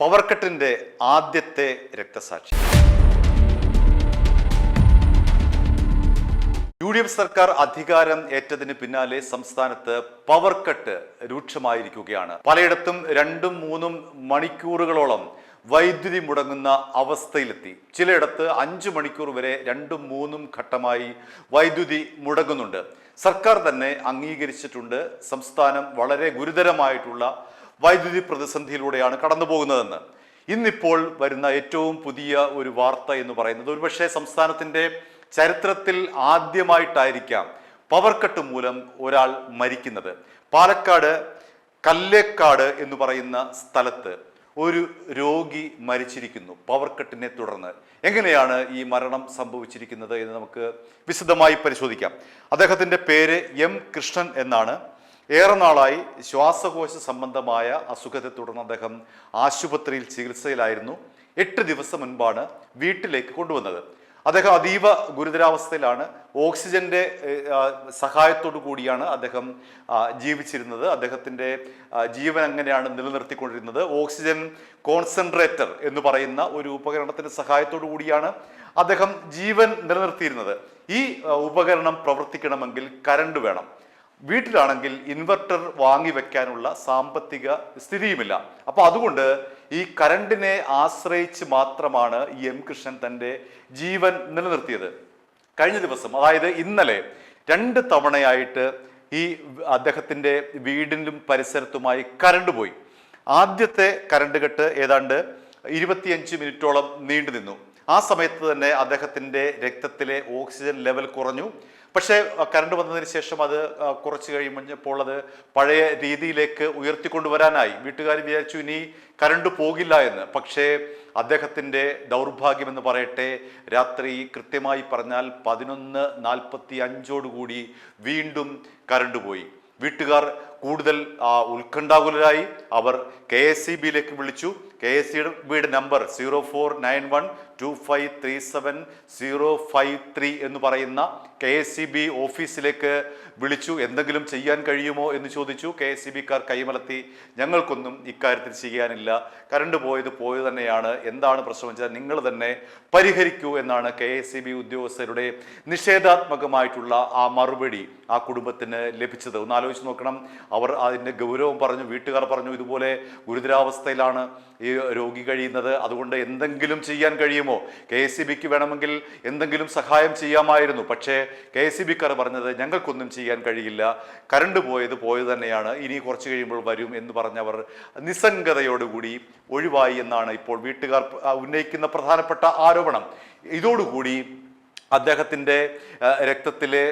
Power കട്ടിന്റെ ആദ്യത്തെ രക്തസാക്ഷി. UDF സർക്കാർ അധികാരം ഏറ്റതിന് പിന്നാലെ സംസ്ഥാനത്ത് പവർ കട്ട് രൂക്ഷമായിരിക്കുകയാണ്. പലയിടത്തും 2-3 മണിക്കൂറുകളോളം വൈദ്യുതി മുടങ്ങുന്ന അവസ്ഥയിലെത്തി. ചിലയിടത്ത് 5 മണിക്കൂർ വരെ 2-3 ഘട്ടമായി വൈദ്യുതി മുടങ്ങുന്നുണ്ട്. സർക്കാർ തന്നെ അംഗീകരിച്ചിട്ടുണ്ട് സംസ്ഥാനം വളരെ ഗുരുതരമായിട്ടുള്ള വൈദ്യുതി പ്രതിസന്ധിയിലൂടെയാണ് കടന്നു പോകുന്നതെന്ന്. ഇന്നിപ്പോൾ വരുന്ന ഏറ്റവും പുതിയ ഒരു വാർത്ത എന്ന് പറയുന്നത് ഒരുപക്ഷെ സംസ്ഥാനത്തിന്റെ ചരിത്രത്തിൽ ആദ്യമായിട്ടായിരിക്കാം പവർ കട്ട് മൂലം ഒരാൾ മരിക്കുന്നത്. പാലക്കാട് കല്ലേക്കാട് എന്ന് പറയുന്ന സ്ഥലത്ത് ഒരു രോഗി മരിച്ചിരിക്കുന്നു പവർ കട്ടിനെ തുടർന്ന്. എങ്ങനെയാണ് ഈ മരണം സംഭവിച്ചിരിക്കുന്നത് എന്ന് നമുക്ക് വിശദമായി പരിശോധിക്കാം. അദ്ദേഹത്തിന്റെ പേര് M. കൃഷ്ണൻ എന്നാണ്. ഏറെ നാളായി ശ്വാസകോശ സംബന്ധമായ അസുഖത്തെ തുടർന്ന് അദ്ദേഹം ആശുപത്രിയിൽ ചികിത്സയിലായിരുന്നു. 8 ദിവസം മുൻപാണ് വീട്ടിലേക്ക് കൊണ്ടുവന്നത്. അദ്ദേഹം അതീവ ഗുരുതരാവസ്ഥയിലാണ്. ഓക്സിജന്റെ സഹായത്തോടു കൂടിയാണ് അദ്ദേഹം ജീവിച്ചിരുന്നത്. അദ്ദേഹത്തിന്റെ ജീവൻ അങ്ങനെയാണ് നിലനിർത്തിക്കൊണ്ടിരുന്നത്. ഓക്സിജൻ കോൺസെൻട്രേറ്റർ എന്ന് പറയുന്ന ഒരു ഉപകരണത്തിന്റെ സഹായത്തോടു കൂടിയാണ് അദ്ദേഹം ജീവൻ നിലനിർത്തിയിരുന്നത്. ഈ ഉപകരണം പ്രവർത്തിക്കണമെങ്കിൽ കറണ്ട് വേണം. വീട്ടിലാണെങ്കിൽ ഇൻവെർട്ടർ വാങ്ങി വെക്കാനുള്ള സാമ്പത്തിക സ്ഥിതിയുമില്ല. അപ്പോൾ അതുകൊണ്ട് ഈ കറണ്ടിനെ ആശ്രയിച്ച് മാത്രമാണ് M. കൃഷ്ണൻ തൻ്റെ ജീവൻ നിലനിർത്തിയത്. കഴിഞ്ഞ ദിവസം, അതായത് ഇന്നലെ 2 തവണയായിട്ട് ഈ അദ്ദേഹത്തിൻ്റെ വീടിനും പരിസരത്തുമായി കറണ്ട് പോയി. ആദ്യത്തെ കറണ്ട് കട്ട് ഏതാണ്ട് 25 മിനിറ്റോളം നീണ്ടു നിന്നു. ആ സമയത്ത് തന്നെ അദ്ദേഹത്തിൻ്റെ രക്തത്തിലെ ഓക്സിജൻ ലെവൽ കുറഞ്ഞു. പക്ഷേ കറണ്ട് വന്നതിന് ശേഷം അത് കുറച്ച് കഴിയുമ്പോൾ അത് പഴയ രീതിയിലേക്ക് ഉയർത്തിക്കൊണ്ടുവരാനായി. വീട്ടുകാർ വിചാരിച്ചു ഇനി കറണ്ട് പോകില്ല എന്ന്. പക്ഷേ അദ്ദേഹത്തിൻ്റെ ദൗർഭാഗ്യമെന്ന് പറയട്ടെ, രാത്രി കൃത്യമായി പറഞ്ഞാൽ 11:45 വീണ്ടും കറണ്ട് പോയി. വീട്ടുകാർ കൂടുതൽ ഉത്കണ്ഠാകുലരായി. അവർ KSEBയിലേക്ക് വിളിച്ചു. KSEBയുടെ നമ്പർ 04912537 എന്ന് പറയുന്ന KSEB ഓഫീസിലേക്ക് വിളിച്ചു. എന്തെങ്കിലും ചെയ്യാൻ കഴിയുമോ എന്ന് ചോദിച്ചു. KSEBക്കാർ കൈമലർത്തി, ഞങ്ങൾക്കൊന്നും ഇക്കാര്യത്തിൽ ചെയ്യാനില്ല, കറണ്ട് പോയത് തന്നെയാണ്, എന്താണ് പ്രശ്നം വെച്ചാൽ നിങ്ങൾ തന്നെ പരിഹരിക്കൂ എന്നാണ് KSEB ഉദ്യോഗസ്ഥരുടെ നിഷേധാത്മകമായിട്ടുള്ള ആ മറുപടി ആ കുടുംബത്തിന് ലഭിച്ചത്. ഒന്ന് ആലോചിച്ച് നോക്കണം. അവർ അതിൻ്റെ ഗൗരവം പറഞ്ഞു. വീട്ടുകാർ പറഞ്ഞു, ഇതുപോലെ ഗുരുതരാവസ്ഥയിലാണ് ഈ രോഗി കഴിയുന്നത്, അതുകൊണ്ട് എന്തെങ്കിലും ചെയ്യാൻ കഴിയുമോ? KSEBക്ക് വേണമെങ്കിൽ എന്തെങ്കിലും സഹായം ചെയ്യാമായിരുന്നു. പക്ഷേ KSEBക്കാർ പറഞ്ഞത് ഞങ്ങൾക്കൊന്നും ചെയ്യാൻ കഴിയില്ല, കറണ്ട് പോയത് തന്നെയാണ്, ഇനി കുറച്ച് കഴിയുമ്പോൾ വരും എന്ന് പറഞ്ഞവർ നിസ്സംഗതയോടുകൂടി ഒഴിവായി എന്നാണ് ഇപ്പോൾ വീട്ടുകാർ ഉന്നയിക്കുന്ന പ്രധാനപ്പെട്ട ആരോപണം. ഇതോടുകൂടി അദ്ദേഹത്തിൻ്റെ രക്തത്തിലെ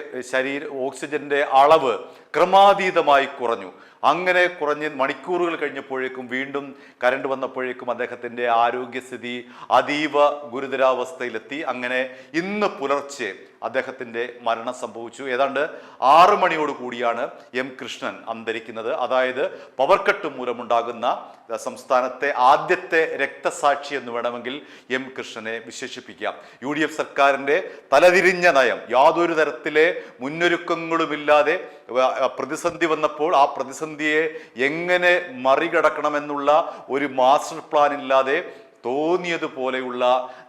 ഓക്സിജന്റെ അളവ് ക്രമാതീതമായി കുറഞ്ഞു. അങ്ങനെ കുറഞ്ഞ് മണിക്കൂറുകൾ കഴിഞ്ഞപ്പോഴേക്കും വീണ്ടും കറണ്ട് വന്നപ്പോഴേക്കും അദ്ദേഹത്തിൻ്റെ ആരോഗ്യസ്ഥിതി അതീവ ഗുരുതരാവസ്ഥയിലെത്തി. അങ്ങനെ ഇന്ന് പുലർച്ചെ അദ്ദേഹത്തിൻ്റെ മരണം സംഭവിച്ചു. ഏതാണ്ട് 6 മണിയോട് കൂടിയാണ് M. കൃഷ്ണൻ അന്തരിക്കുന്നത്. അതായത് പവർ കട്ട് മൂലമുണ്ടാകുന്ന സംസ്ഥാനത്തെ ആദ്യത്തെ രക്തസാക്ഷി എന്ന് വേണമെങ്കിൽ M. കൃഷ്ണനെ വിശേഷിപ്പിക്കാം. UDF സർക്കാരിൻ്റെ തലതിരിഞ്ഞ നയം, യാതൊരു തരത്തിലെ മുന്നൊരുക്കങ്ങളുമില്ലാതെ പ്രതിസന്ധി വന്നപ്പോൾ ആ പ്രതിസന്ധിയെ എങ്ങനെ മറികടക്കണമെന്നുള്ള ഒരു മാസ്റ്റർ പ്ലാൻ ഇല്ലാതെ തോന്നിയതുപോലെയുള്ള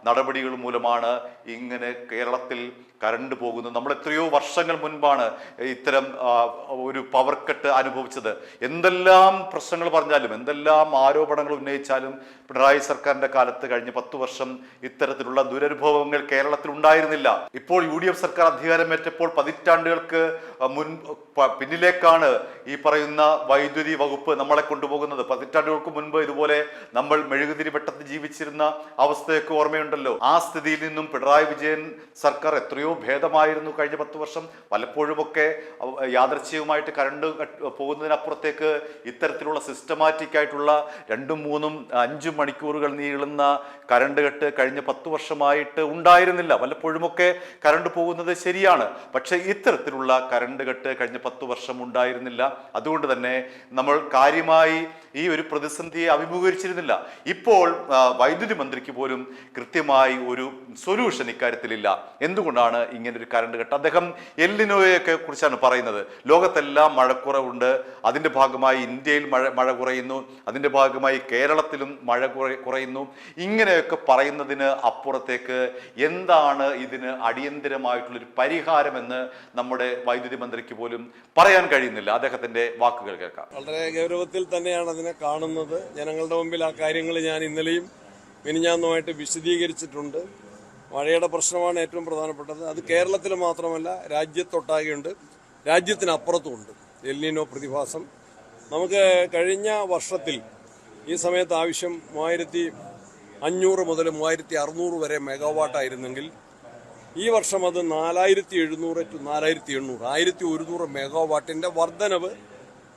നടപടികൾ മൂലമാണ് ഇങ്ങനെ കേരളത്തിൽ കറണ്ട് പോകുന്നത്. നമ്മൾ എത്രയോ വർഷങ്ങൾ മുൻപാണ് ഇത്തരം ഒരു പവർ കട്ട് അനുഭവിച്ചത്. എന്തെല്ലാം പ്രശ്നങ്ങൾ പറഞ്ഞാലും എന്തെല്ലാം ആരോപണങ്ങൾ ഉന്നയിച്ചാലും പിണറായി സർക്കാരിന്റെ കാലത്ത് കഴിഞ്ഞ 10 വർഷം ഇത്തരത്തിലുള്ള ദുരനുഭവങ്ങൾ കേരളത്തിൽ ഉണ്ടായിരുന്നില്ല. ഇപ്പോൾ UDF സർക്കാർ അധികാരമേറ്റപ്പോൾ പതിറ്റാണ്ടുകൾക്ക് പിന്നിലേക്കാണ് ഈ പറയുന്ന വൈദ്യുതി വകുപ്പ് നമ്മളെ കൊണ്ടുപോകുന്നത്. പതിറ്റാണ്ടുകൾക്ക് മുൻപ് ഇതുപോലെ നമ്മൾ മെഴുകുതിരി വെട്ടത്തിൽ ജീവിച്ചിരുന്ന അവസ്ഥയൊക്കെ ഓർമ്മയുണ്ടല്ലോ. ആ സ്ഥിതിയിൽ നിന്നും പിണറായി വിജയൻ സർക്കാർ എത്രയോ ഭേദമായിരുന്നു കഴിഞ്ഞ 10 വർഷം. പലപ്പോഴുമൊക്കെ യാദൃച്ഛികമായിട്ട് കറണ്ട് പോകുന്നതിനപ്പുറത്തേക്ക് ഇത്തരത്തിലുള്ള സിസ്റ്റമാറ്റിക് ആയിട്ടുള്ള 2-3-5 മണിക്കൂറുകൾ നീളുന്ന കറണ്ട് കട്ട് കഴിഞ്ഞ 10 വർഷമായിട്ട് ഉണ്ടായിരുന്നില്ല. വല്ലപ്പോഴുമൊക്കെ കറണ്ട് പോകുന്നത് ശരിയാണ്, പക്ഷെ ഇത്തരത്തിലുള്ള കറണ്ട് കട്ട് കഴിഞ്ഞ 10 വർഷം ഉണ്ടായിരുന്നില്ല. അതുകൊണ്ട് തന്നെ നമ്മൾ കാര്യമായി ഈ ഒരു പ്രതിസന്ധിയെ അഭിമുഖീകരിച്ചിരുന്നില്ല. ഇപ്പോൾ വൈദ്യുതി മന്ത്രിക്ക് പോലും കൃത്യമായി ഒരു സൊല്യൂഷൻ ഇക്കാര്യത്തിലില്ല. എന്തുകൊണ്ടാണ് എന്താണ് ഇങ്ങനൊരു കറണ്ട് കട്ട്? അദ്ദേഹം എൽനിനോയെ കുറിച്ചാണ് പറയുന്നത്. ലോകത്തെല്ലാം മഴക്കുറവുണ്ട്, അതിൻ്റെ ഭാഗമായി ഇന്ത്യയിൽ മഴ കുറയുന്നു, അതിൻ്റെ ഭാഗമായി കേരളത്തിലും മഴ കുറയുന്നു. ഇങ്ങനെയൊക്കെ പറയുന്നതിന് അപ്പുറത്തേക്ക് എന്താണ് ഇതിന് അടിയന്തരമായിട്ടുള്ളൊരു പരിഹാരമെന്ന് നമ്മുടെ വൈദ്യുതി മന്ത്രിക്ക് പോലും പറയാൻ കഴിയുന്നില്ല. അദ്ദേഹത്തിന്റെ വാക്കുകൾ കേൾക്കാം. വളരെ ഗൗരവത്തിൽ തന്നെയാണ് അതിനെ കാണുന്നത്. ജനങ്ങളുടെ മുമ്പിൽ ആ കാര്യങ്ങൾ ഞാൻ ഇന്നലെയും മിനിഞ്ഞാന്നുമായിട്ട് വിശദീകരിച്ചിട്ടുണ്ട്. മഴയുടെ പ്രശ്നമാണ് ഏറ്റവും പ്രധാനപ്പെട്ടത്. അത് കേരളത്തിൽ മാത്രമല്ല, രാജ്യത്തൊട്ടാകെയുണ്ട്, രാജ്യത്തിനപ്പുറത്തുമുണ്ട് എൽനിനോ പ്രതിഭാസം. നമുക്ക് കഴിഞ്ഞ വർഷത്തിൽ ഈ സമയത്ത് ആവശ്യം 1500 മുതൽ 3600 വരെ മെഗാവാട്ടായിരുന്നെങ്കിൽ ഈ വർഷം അത് 4700 to 4800 1100 മെഗാവാട്ടിന്റെ വർധനവ്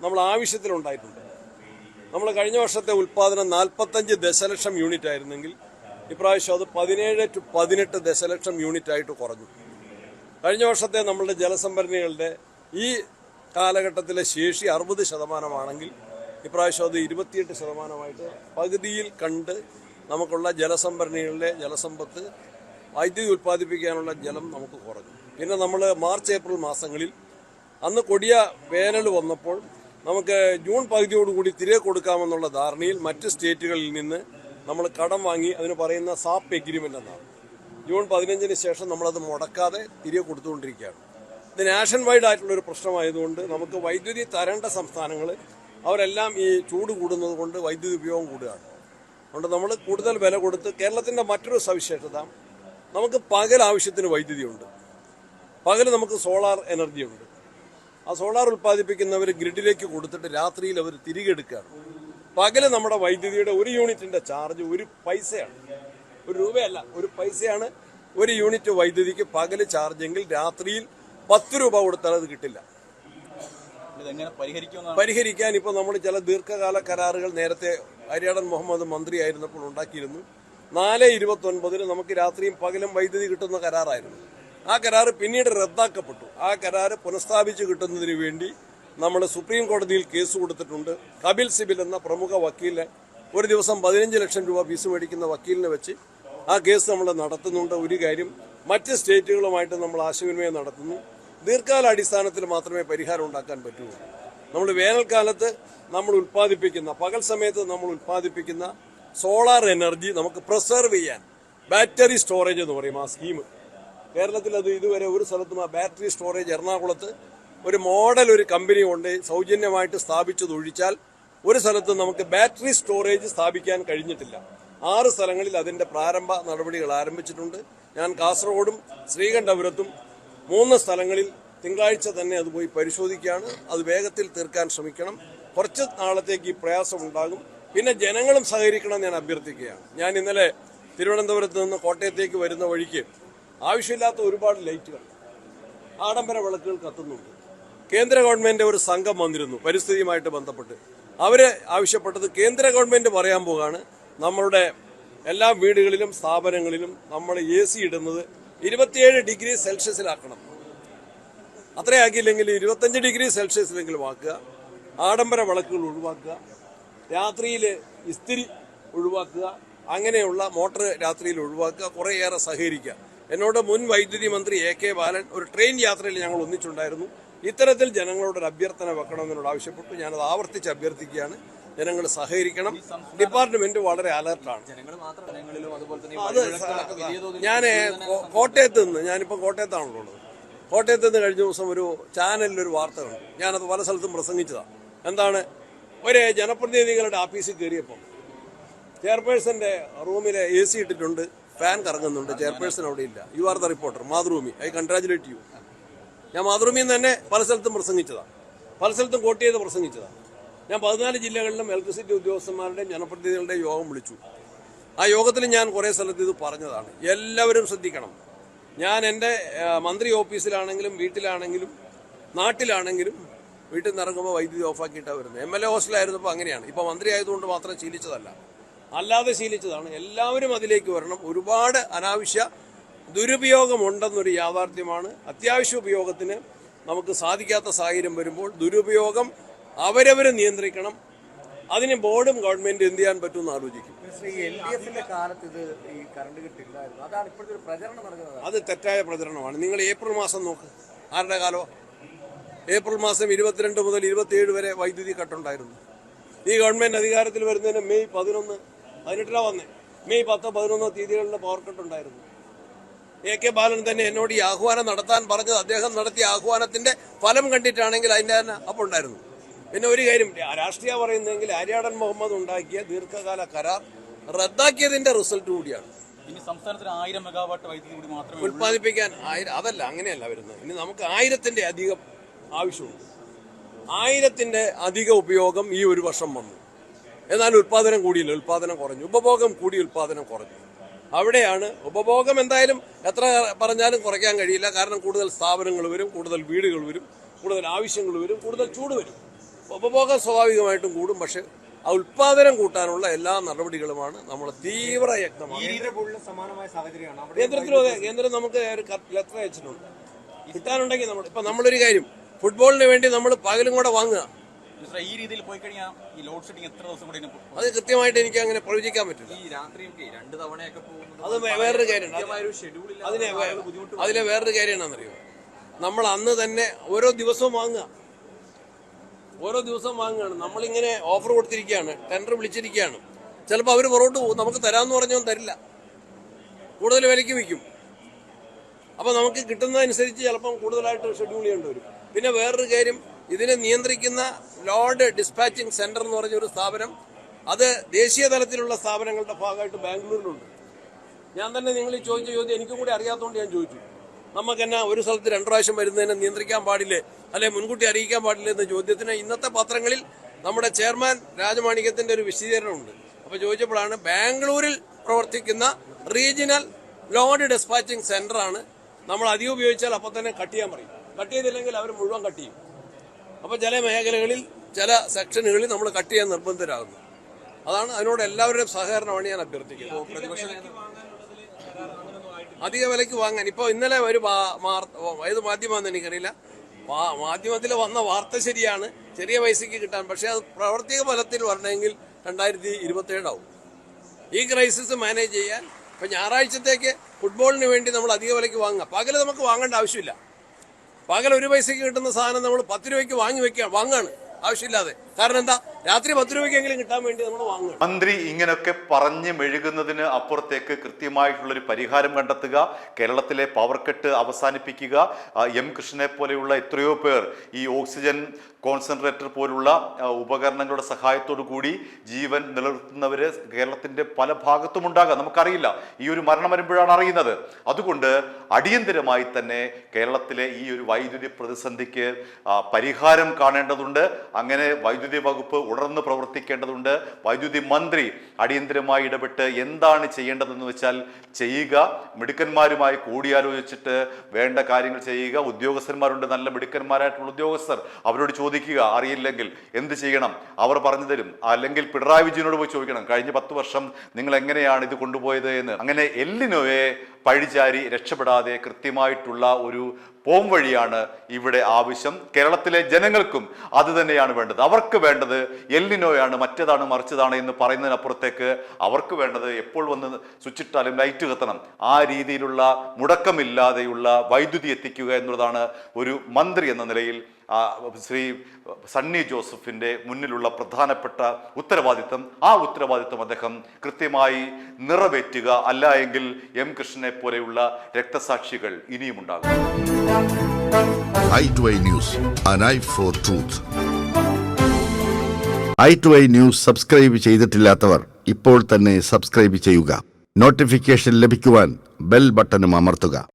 നമ്മൾ ആവശ്യത്തിലുണ്ടായിട്ടുണ്ട്. നമ്മൾ കഴിഞ്ഞ വർഷത്തെ ഉൽപ്പാദനം 45 ദശലക്ഷം യൂണിറ്റ് ആയിരുന്നെങ്കിൽ ഇപ്രാവശ്യം അത് 17 to 18 ദശലക്ഷം യൂണിറ്റ് ആയിട്ട് കുറഞ്ഞു. കഴിഞ്ഞ വർഷത്തെ നമ്മളുടെ ജലസംഭരണികളുടെ ഈ കാലഘട്ടത്തിലെ ശേഷി 60% ഇപ്രാവശ്യം അത് 28% പകുതിയിൽ കണ്ട് നമുക്കുള്ള ജലസംഭരണികളിലെ ജലസമ്പത്ത് വൈദ്യുതി ഉൽപ്പാദിപ്പിക്കാനുള്ള ജലം നമുക്ക് കുറഞ്ഞു. പിന്നെ നമ്മൾ മാർച്ച് ഏപ്രിൽ മാസങ്ങളിൽ അന്ന് കൊടിയ വേനൽ വന്നപ്പോൾ നമുക്ക് ജൂൺ പകുതിയോടുകൂടി തിരികെ കൊടുക്കാമെന്നുള്ള ധാരണയിൽ മറ്റ് സ്റ്റേറ്റുകളിൽ നിന്ന് നമ്മൾ കടം വാങ്ങി, അതിന് പറയുന്ന സാപ്പ് എഗ്രിമെന്റ് എന്നാണ്. ജൂൺ 15 ശേഷം നമ്മളത് മുടക്കാതെ തിരികെ കൊടുത്തുകൊണ്ടിരിക്കുകയാണ്. ഇത് നാഷൻ വൈഡ് ആയിട്ടുള്ളൊരു പ്രശ്നമായതുകൊണ്ട് നമുക്ക് വൈദ്യുതി തരേണ്ട സംസ്ഥാനങ്ങൾ അവരെല്ലാം ഈ ചൂട് കൂടുന്നത് കൊണ്ട് വൈദ്യുതി ഉപയോഗം കൂടുകയാണ്. അതുകൊണ്ട് നമ്മൾ കൂടുതൽ വില കൊടുത്ത്, കേരളത്തിന്റെ മറ്റൊരു സവിശേഷത, നമുക്ക് പകൽ ആവശ്യത്തിന് വൈദ്യുതിയുണ്ട്, പകൽ നമുക്ക് സോളാർ എനർജി ഉണ്ട്. ആ സോളാർ ഉൽപ്പാദിപ്പിക്കുന്നവർ ഗ്രിഡിലേക്ക് കൊടുത്തിട്ട് രാത്രിയിൽ അവർ തിരികെ എടുക്കുകയാണ്. പകല് നമ്മുടെ വൈദ്യുതിയുടെ ഒരു യൂണിറ്റിന്റെ ചാർജ് 1 പൈസയാണ്, 1 രൂപയല്ല, 1 പൈസയാണ് ഒരു യൂണിറ്റ് വൈദ്യുതിക്ക് പകല് ചാർജെങ്കിൽ രാത്രിയിൽ 10 രൂപ കൊടുത്താൽ അത് കിട്ടില്ല. പരിഹരിക്കാൻ ഇപ്പോൾ നമ്മൾ ചില ദീർഘകാല കരാറുകൾ നേരത്തെ ഹരിയാടൻ മുഹമ്മദ് മന്ത്രിയായിരുന്നപ്പോൾ ഉണ്ടാക്കിയിരുന്നു. 4/29 നമുക്ക് രാത്രിയും പകലും വൈദ്യുതി കിട്ടുന്ന കരാറായിരുന്നു. ആ കരാറ് പിന്നീട് റദ്ദാക്കപ്പെട്ടു. ആ കരാറ് പുനഃസ്ഥാപിച്ച് കിട്ടുന്നതിന് വേണ്ടി നമ്മൾ സുപ്രീം കോടതിയിൽ കേസ് കൊടുത്തിട്ടുണ്ട്. കപിൽ സിബിൽ എന്ന പ്രമുഖ വക്കീലിനെ, ഒരു ദിവസം 15 ലക്ഷം രൂപ ഫീസ് മേടിക്കുന്ന വക്കീലിനെ വെച്ച് ആ കേസ് നമ്മൾ നടത്തുന്നുണ്ട്. ഒരു കാര്യം, മറ്റ് സ്റ്റേറ്റുകളുമായിട്ട് നമ്മൾ ആശയവിനിമയം നടത്തുന്നു. ദീർഘകാല അടിസ്ഥാനത്തിൽ മാത്രമേ പരിഹാരം ഉണ്ടാക്കാൻ പറ്റുള്ളൂ. നമ്മൾ വേനൽക്കാലത്ത് നമ്മൾ ഉൽപ്പാദിപ്പിക്കുന്ന, പകൽ സമയത്ത് നമ്മൾ ഉൽപ്പാദിപ്പിക്കുന്ന സോളാർ എനർജി നമുക്ക് പ്രിസർവ് ചെയ്യാൻ ബാറ്ററി സ്റ്റോറേജ് എന്ന് പറയും ആ സ്കീം. കേരളത്തിൽ അത് ഇതുവരെ ഒരു സ്ഥലത്തും ആ ബാറ്ററി സ്റ്റോറേജ്, എറണാകുളത്ത് ഒരു മോഡൽ ഒരു കമ്പനി കൊണ്ട് സൗജന്യമായിട്ട് സ്ഥാപിച്ചതൊഴിച്ചാൽ ഒരു സ്ഥലത്തും നമുക്ക് ബാറ്ററി സ്റ്റോറേജ് സ്ഥാപിക്കാൻ കഴിഞ്ഞിട്ടില്ല. 6 സ്ഥലങ്ങളിൽ അതിന്റെ പ്രാരംഭ നടപടികൾ ആരംഭിച്ചിട്ടുണ്ട്. ഞാൻ കാസർഗോഡും ശ്രീകണ്ഠപുരത്തും 3 സ്ഥലങ്ങളിൽ തിങ്കളാഴ്ച തന്നെ അത് പോയി പരിശോധിക്കുകയാണ്. അത് വേഗത്തിൽ തീർക്കാൻ ശ്രമിക്കണം. കുറച്ച് നാളത്തേക്ക് ഈ പ്രയാസം ഉണ്ടാകും. പിന്നെ ജനങ്ങളും സഹകരിക്കണം ഞാൻ അഭ്യർത്ഥിക്കുകയാണ്. ഞാൻ ഇന്നലെ തിരുവനന്തപുരത്ത് നിന്ന് കോട്ടയത്തേക്ക് വരുന്ന വഴിക്ക് ആവശ്യമില്ലാത്ത ഒരുപാട് ലൈറ്റുകൾ, ആഡംബര വിളക്കുകൾ കത്തുന്നുണ്ട്. കേന്ദ്ര ഗവൺമെന്റ് ഒരു സംഘം വന്നിരുന്നു പരിസ്ഥിതിയുമായിട്ട് ബന്ധപ്പെട്ട്. അവര് ആവശ്യപ്പെട്ടത്, കേന്ദ്ര ഗവൺമെന്റ് പറയാൻ പോകാണ്, നമ്മളുടെ എല്ലാ വീടുകളിലും സ്ഥാപനങ്ങളിലും നമ്മൾ AC ഇടുന്നത് 27 ഡിഗ്രി സെൽഷ്യസിലാക്കണം. അത്രയാക്കിയില്ലെങ്കിൽ 25 ഡിഗ്രി സെൽഷ്യസിലെങ്കിലും ആക്കുക. ആഡംബര വിളക്കുകൾ ഒഴിവാക്കുക. രാത്രിയിൽ ഇസ്തിരി ഒഴിവാക്കുക. അങ്ങനെയുള്ള മോട്ടോർ രാത്രിയിൽ ഒഴിവാക്കുക. കുറേയേറെ സഹകരിക്കുക. എന്നോട് മുൻ വൈദ്യുതി മന്ത്രി AK ബാലൻ ഒരു ട്രെയിൻ യാത്രയിൽ ഞങ്ങൾ ഒന്നിച്ചുണ്ടായിരുന്നു. ഇത്തരത്തിൽ ജനങ്ങളോടൊരു അഭ്യർത്ഥന വെക്കണമെന്നോട് ആവശ്യപ്പെട്ടു. ഞാനത് ആവർത്തിച്ച് അഭ്യർത്ഥിക്കുകയാണ്. ജനങ്ങൾ സഹകരിക്കണം. ഡിപ്പാർട്ട്മെന്റ് വളരെ അലർട്ടാണ്. ഞാൻ കോട്ടയത്ത് നിന്ന്, ഞാനിപ്പോൾ കോട്ടയത്താണല്ലോ ഉള്ളത്. കോട്ടയത്ത് നിന്ന് കഴിഞ്ഞ ദിവസം ഒരു ചാനലിലൊരു വാർത്ത കണ്ടു. ഞാനത് പല സ്ഥലത്തും പ്രസംഗിച്ചതാണ്. എന്താണ്, ഒരു ജനപ്രതിനിധികളുടെ ഓഫീസിൽ കയറിയപ്പോൾ ചെയർപേഴ്സന്റെ റൂമിലെ AC ഇട്ടിട്ടുണ്ട്, ഫാൻ കറങ്ങുന്നുണ്ട്, ചെയർപേഴ്സൺ അവിടെ ഇല്ല. You are the reporter, Mathrubhumi, I congratulate you. ഞാൻ മാതൃഭൂമിയിൽ നിന്ന് തന്നെ പല സ്ഥലത്തും പ്രസംഗിച്ചതാണ്, പല സ്ഥലത്തും കോട്ട് ചെയ്ത് പ്രസംഗിച്ചതാണ്. ഞാൻ 14 ജില്ലകളിലും ഇലക്ട്രിസിറ്റി ഉദ്യോഗസ്ഥന്മാരുടെയും ജനപ്രതിനിധികളുടെയും യോഗം വിളിച്ചു. ആ യോഗത്തിൽ ഞാൻ കുറേ സ്ഥലത്ത് ഇത് പറഞ്ഞതാണ്. എല്ലാവരും ശ്രദ്ധിക്കണം. ഞാൻ എൻ്റെ മന്ത്രി ഓഫീസിലാണെങ്കിലും വീട്ടിലാണെങ്കിലും നാട്ടിലാണെങ്കിലും വീട്ടിൽ നിന്ന് ഇറങ്ങുമ്പോൾ വൈദ്യുതി ഓഫാക്കിയിട്ടാണ് വരുന്നത്. MLA ഹോസ്റ്റലായിരുന്നപ്പോൾ അങ്ങനെയാണ്. ഇപ്പോൾ മന്ത്രി ആയതുകൊണ്ട് മാത്രം ശീലിച്ചതല്ല, അല്ലാതെ ശീലിച്ചതാണ്. എല്ലാവരും അതിലേക്ക് വരണം. ഒരുപാട് അനാവശ്യ ദുരുപയോഗമുണ്ടെന്നൊരു യാഥാർത്ഥ്യമാണ്. അത്യാവശ്യ ഉപയോഗത്തിന് നമുക്ക് സാധിക്കാത്ത സാഹചര്യം വരുമ്പോൾ ദുരുപയോഗം അവരവർ നിയന്ത്രിക്കണം. അതിന് ബോർഡും ഗവൺമെന്റ് എന്ത് ചെയ്യാൻ പറ്റുമെന്ന് ആലോചിക്കും. LDF-ന്റെ കാലത്ത് ഇത് ഈ കറണ്ട് കിട്ടില്ലായിരുന്നു. അതാണ് ഇപ്പോഴത്തെ ഒരു പ്രചരണം നടക്കുന്നത്. അത് തെറ്റായ പ്രചരണമാണ്. നിങ്ങൾ ഏപ്രിൽ മാസം നോക്ക്, ആരുടെ കാലോ? ഏപ്രിൽ മാസം 22 മുതൽ 27 വരെ വൈദ്യുതി കട്ടുണ്ടായിരുന്നു. ഈ ഗവൺമെന്റ് അധികാരത്തിൽ വരുന്നതിന് മെയ് 11, 18 വന്നേ, മെയ് 10, 11 തീയതികളിൽ പവർ കട്ടുണ്ടായിരുന്നു. AK ബാലൻ തന്നെ എന്നോട് ഈ ആഹ്വാനം നടത്താൻ പറഞ്ഞത് അദ്ദേഹം നടത്തിയ ആഹ്വാനത്തിന്റെ ഫലം കണ്ടിട്ടാണെങ്കിൽ അതിന്റെ തന്നെ അപ്പോൾ ഉണ്ടായിരുന്നു. പിന്നെ ഒരു കാര്യം രാഷ്ട്രീയ പറയുന്നതെങ്കിൽ ആര്യാടൻ മുഹമ്മദ് ഉണ്ടാക്കിയ ദീർഘകാല കരാർ റദ്ദാക്കിയതിന്റെ റിസൾട്ട് കൂടിയാണ്. ഇനി സംസ്ഥാനത്തിന് 1000 മെഗാവാട്ട് വൈദ്യുതി കൂടി മാത്രമേ ഉൽപ്പാദിപ്പിക്കാൻ അതല്ല, അങ്ങനെയല്ല വരുന്നത്. ഇനി നമുക്ക് 1000-ന്റെ അധികം ആവശ്യമുണ്ട്. 1000-ന്റെ അധിക ഉപയോഗം ഈ ഒരു വർഷം വന്നു. എന്നാൽ ഉൽപ്പാദനം കൂടിയില്ല, ഉൽപ്പാദനം കുറഞ്ഞു. ഉപഭോഗം കൂടി, ഉൽപ്പാദനം കുറഞ്ഞു. അവിടെയാണ് ഉപഭോഗം എന്തായാലും എത്ര പറഞ്ഞാലും കുറയ്ക്കാൻ കഴിയില്ല. കാരണം കൂടുതൽ സ്ഥാപനങ്ങൾ വരും, കൂടുതൽ വീടുകൾ വരും, കൂടുതൽ ആവശ്യങ്ങൾ വരും, കൂടുതൽ ചൂട് വരും. ഉപഭോഗം സ്വാഭാവികമായിട്ടും കൂടും. പക്ഷെ ആ ഉൽപാദനം കൂട്ടാനുള്ള എല്ലാ നടപടികളുമാണ് നമ്മൾ തീവ്രയത്നമാണ്. സമാനമായ സാഹചര്യമാണ് കേന്ദ്രത്തിലും അതെ. കേന്ദ്രം നമുക്ക് ഒരു ലെറ്റർ അയച്ചിട്ടുണ്ട്. കിട്ടാനുണ്ടെങ്കിൽ നമ്മളൊരു കാര്യം, ഫുട്ബോളിന് വേണ്ടി നമ്മൾ പകലും കൂടെ വാങ്ങുക. ഈ രീതിയിൽ പോയി കഴിഞ്ഞാൽ ഈ ലോഡ് ഷെഡിങ് എത്ര ദിവസം കൂടി അത് കൃത്യമായിട്ട് എനിക്ക് അങ്ങനെ പ്രവചിക്കാൻ പറ്റില്ല. ഈ രാത്രിയൊക്കെ 2 തവണയൊക്കെ പോകുന്നത് അത് വേറൊരു കാര്യമാണ്. അതിലെ വേറൊരു കാര്യം എന്താണെന്നറിയോ? നമ്മൾ അന്ന് തന്നെ ഓരോ ദിവസവും വാങ്ങുക, ഓരോ ദിവസം വാങ്ങുകയാണ്. നമ്മളിങ്ങനെ ഓഫർ കൊടുത്തിരിക്കുകയാണ്, ടെൻഡർ വിളിച്ചിരിക്കുകയാണ്. ചിലപ്പോൾ അവർ പുറകോട്ട് പോകും. നമുക്ക് തരാമെന്ന് പറഞ്ഞവൻ തരില്ല, കൂടുതൽ വിലയ്ക്ക് വിൽക്കും. അപ്പോൾ നമുക്ക് കിട്ടുന്നതനുസരിച്ച് ചിലപ്പം കൂടുതലായിട്ട് ഷെഡ്യൂൾ ചെയ്യേണ്ടി വരും. പിന്നെ വേറൊരു കാര്യം, ഇതിനെ നിയന്ത്രിക്കുന്ന ലോഡ് ഡിസ്പാച്ചിങ് സെന്റർ എന്ന് പറഞ്ഞൊരു സ്ഥാപനം, അത് ദേശീയ തലത്തിലുള്ള സ്ഥാപനങ്ങളുടെ ഭാഗമായിട്ട് ബാംഗ്ലൂരിലുണ്ട്. ഞാൻ തന്നെ നിങ്ങൾ ഈ ചോദിച്ച ചോദ്യം എനിക്കും കൂടി അറിയാത്തതുകൊണ്ട് ഞാൻ ചോദിച്ചു. നമുക്കെന്നാ ഒരു സ്ഥലത്ത് 2 പ്രാവശ്യം വരുന്നതിനെ നിയന്ത്രിക്കാൻ പാടില്ലേ, അല്ലെ മുൻകൂട്ടി അറിയിക്കാൻ പാടില്ലേ എന്ന ചോദ്യത്തിന് ഇന്നത്തെ പത്രങ്ങളിൽ നമ്മുടെ ചെയർമാൻ രാജമാണിക്യത്തിന്റെ ഒരു വിശദീകരണമുണ്ട്. അപ്പോൾ ചോദിച്ചപ്പോഴാണ് ബാംഗ്ലൂരിൽ പ്രവർത്തിക്കുന്ന റീജിയണൽ ലോഡ് ഡിസ്പാച്ചിങ് സെന്ററാണ്. നമ്മൾ അധികം ഉപയോഗിച്ചാൽ അപ്പോൾ തന്നെ കട്ട് ചെയ്യാൻ പറയും. കട്ട് ചെയ്തില്ലെങ്കിൽ അവർ മുഴുവൻ കട്ട് ചെയ്യും. അപ്പോൾ ചില മേഖലകളിൽ, ചില സെക്ഷനുകളിൽ നമ്മൾ കട്ട് ചെയ്യാൻ നിർബന്ധരാകുന്നു. അതാണ് അതിനോട് എല്ലാവരുടെയും സഹകരണമാണ് ഞാൻ അഭ്യർത്ഥിക്കുന്നത്. അധിക വിലയ്ക്ക് വാങ്ങാൻ ഇപ്പോൾ ഇന്നലെ ഒരു ഏത് മാധ്യമമാണെന്ന് എനിക്കറിയില്ല, മാധ്യമത്തിൽ വന്ന വാർത്ത ശരിയാണ്, ചെറിയ പൈസയ്ക്ക് കിട്ടാൻ. പക്ഷേ അത് പ്രവർത്തിക ഫലത്തിൽ വരണമെങ്കിൽ 2027 ആവും. ഈ ക്രൈസിസ് മാനേജ് ചെയ്യാൻ ഇപ്പം ഞായറാഴ്ചത്തേക്ക് ഫുട്ബോളിന് വേണ്ടി നമ്മൾ അധിക വിലയ്ക്ക് വാങ്ങുക. പകല് നമുക്ക് വാങ്ങേണ്ട ആവശ്യമില്ല. പകൽ 1 പൈസയ്ക്ക് കിട്ടുന്ന സാധനം നമ്മൾ 10 രൂപയ്ക്ക് വാങ്ങാണ് ആവശ്യമില്ലാതെ. കാരണം എന്താ, രാത്രി 10 രൂപയ്ക്കെങ്കിലും കിട്ടാൻ വേണ്ടി നമ്മൾ വാങ്ങുക. മന്ത്രി ഇങ്ങനെയൊക്കെ പറഞ്ഞ് മെഴുകുന്നതിന് അപ്പുറത്തേക്ക് കൃത്യമായിട്ടുള്ളൊരു പരിഹാരം കണ്ടെത്തുക, കേരളത്തിലെ പവർ കട്ട് അവസാനിപ്പിക്കുക. M കൃഷ്ണനെ പോലെയുള്ള എത്രയോ പേർ ഈ ഓക്സിജൻ കോൺസെൻട്രേറ്റർ പോലുള്ള ഉപകരണങ്ങളുടെ സഹായത്തോടു കൂടി ജീവൻ നിലനിർത്തുന്നവര് കേരളത്തിന്റെ പല ഭാഗത്തും ഉണ്ടാകാം, നമുക്കറിയില്ല. ഈ ഒരു മരണം വരുമ്പോഴാണ് അറിയുന്നത്. അതുകൊണ്ട് അടിയന്തരമായി തന്നെ കേരളത്തിലെ ഈ ഒരു വൈദ്യുതി പ്രതിസന്ധിക്ക് പരിഹാരം കാണേണ്ടതുണ്ട്. അങ്ങനെ വൈദ്യുതി വകുപ്പ് ഉണർന്ന് പ്രവർത്തിക്കേണ്ടതുണ്ട്. വൈദ്യുതി മന്ത്രി അടിയന്തരമായി ഇടപെട്ട് എന്താണ് ചെയ്യേണ്ടതെന്ന് വെച്ചാൽ ചെയ്യുക. മിടുക്കന്മാരുമായി കൂടിയാലോചിച്ചിട്ട് വേണ്ട കാര്യങ്ങൾ ചെയ്യുക. ഉദ്യോഗസ്ഥന്മാരുണ്ട്, നല്ല മിടുക്കന്മാരായിട്ടുള്ള ഉദ്യോഗസ്ഥർ, അവരോട് ചോദിക്കുക. അറിയില്ലെങ്കിൽ എന്ത് ചെയ്യണം അവർ പറഞ്ഞു തരും. അല്ലെങ്കിൽ പിണറായി വിജയനോട് പോയി ചോദിക്കണം, കഴിഞ്ഞ 10 വർഷം നിങ്ങൾ എങ്ങനെയാണ് ഇത് കൊണ്ടുപോയത് എന്ന്. അങ്ങനെ എല്ലിനോയെ പഴിചാരി രക്ഷപ്പെടാതെ കൃത്യമായിട്ടുള്ള ഒരു പോം വഴിയാണ് ഇവിടെ ആവശ്യം. കേരളത്തിലെ ജനങ്ങൾക്കും അത് തന്നെയാണ് വേണ്ടത്. അവർക്ക് വേണ്ടത് എല്ലിനോയാണ്, മറ്റേതാണ് മറിച്ചതാണ് എന്ന് പറയുന്നതിനപ്പുറത്തേക്ക് അവർക്ക് വേണ്ടത് എപ്പോൾ വന്ന് സ്വിച്ചിട്ടാലും ലൈറ്റ് കത്തണം, ആ രീതിയിലുള്ള മുടക്കമില്ലാതെയുള്ള വൈദ്യുതി എത്തിക്കുക എന്നുള്ളതാണ് ഒരു മന്ത്രി എന്ന നിലയിൽ ശ്രീ സണ്ണി ജോസഫിന്റെ മുന്നിലുള്ള പ്രധാനപ്പെട്ട ഉത്തരവാദിത്തം. ആ ഉത്തരവാദിത്തം അദ്ദേഹം കൃത്യമായി നിറവേറ്റുക. അല്ല എങ്കിൽ M കൃഷ്ണനെ പോലെയുള്ള രക്തസാക്ഷികൾ ഇനിയും ഉണ്ടാകും. i2i News, an eye for truth. i2i News subscribe ചെയ്തിട്ടില്ലാത്തവർ ഇപ്പോൾ തന്നെ സബ്സ്ക്രൈബ് ചെയ്യുക. നോട്ടിഫിക്കേഷൻ ലഭിക്കുവാൻ ബെൽ ബട്ടണും അമർത്തുക.